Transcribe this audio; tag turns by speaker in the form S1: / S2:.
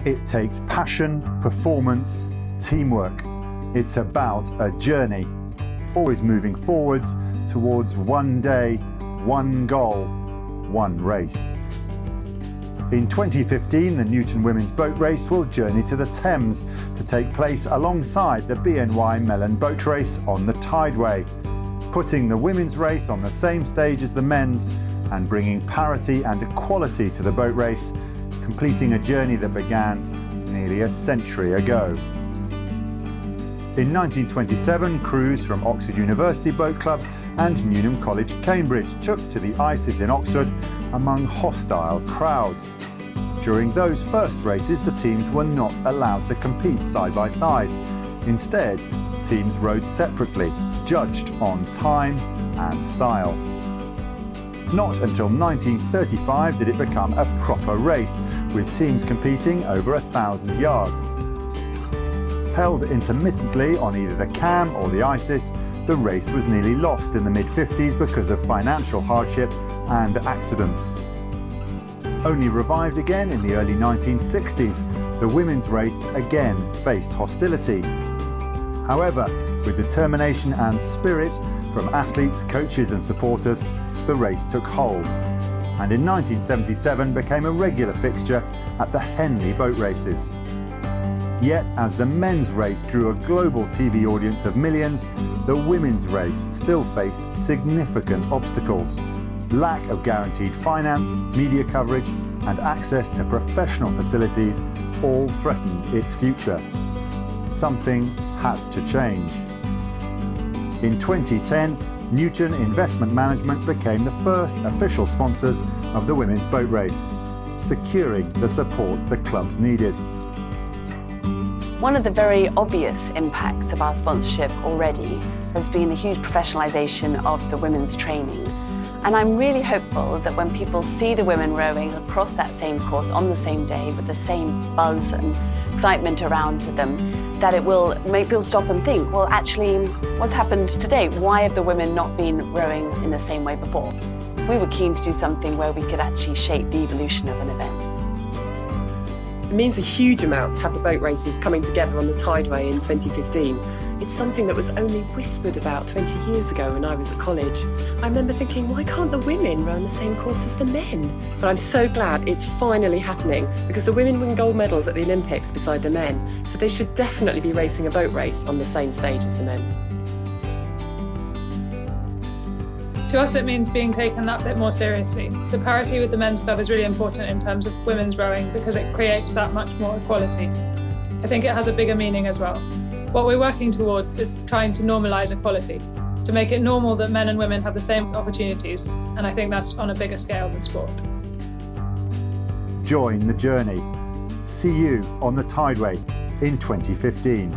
S1: It takes passion, performance, teamwork. It's about a journey, always moving forwards towards one day, one goal, one race. In 2015, the Newton Women's Boat Race will journey to the Thames to take place alongside the BNY Mellon Boat Race on the Tideway, putting the women's race on the same stage as the men's and bringing parity and equality to the boat race, completing a journey that began nearly a century ago. In 1927, crews from Oxford University Boat Club and Newnham College, Cambridge, took to the ices in Oxford among hostile crowds. During those first races, the teams were not allowed to compete side by side. Instead, teams rowed separately, judged on time and style. Not until 1935 did it become a proper race, with teams competing over 1,000 yards. Held intermittently on either the Cam or the Isis, the race was nearly lost in the mid-50s because of financial hardship and accidents. Only revived again in the early 1960s, the women's race again faced hostility. However, with determination and spirit from athletes, coaches and supporters, the race took hold, and in 1977 became a regular fixture at the Henley boat races. Yet, as the men's race drew a global TV audience of millions, the women's race still faced significant obstacles. Lack of guaranteed finance, media coverage, and access to professional facilities all threatened its future. Something had to change. In 2010, Newton Investment Management became the first official sponsors of the women's boat race, securing the support the clubs needed.
S2: One of the very obvious impacts of our sponsorship already has been the huge professionalisation of the women's training. And I'm really hopeful that when people see the women rowing across that same course on the same day with the same buzz and excitement around them, that it will make people stop and think, well, actually, what's happened today? Why have the women not been rowing in the same way before? We were keen to do something where we could actually shape the evolution of an event.
S3: It means a huge amount to have the boat races coming together on the Tideway in 2015. It's something that was only whispered about 20 years ago when I was at college. I remember thinking, why can't the women row on the same course as the men? But I'm so glad it's finally happening, because the women win gold medals at the Olympics beside the men, so they should definitely be racing a boat race on the same stage as the men.
S4: To us, it means being taken that bit more seriously. The parity with the men's club is really important in terms of women's rowing because it creates that much more equality. I think it has a bigger meaning as well. What we're working towards is trying to normalise equality, to make it normal that men and women have the same opportunities, and I think that's on a bigger scale than sport.
S1: Join the journey. See you on the Tideway in 2015.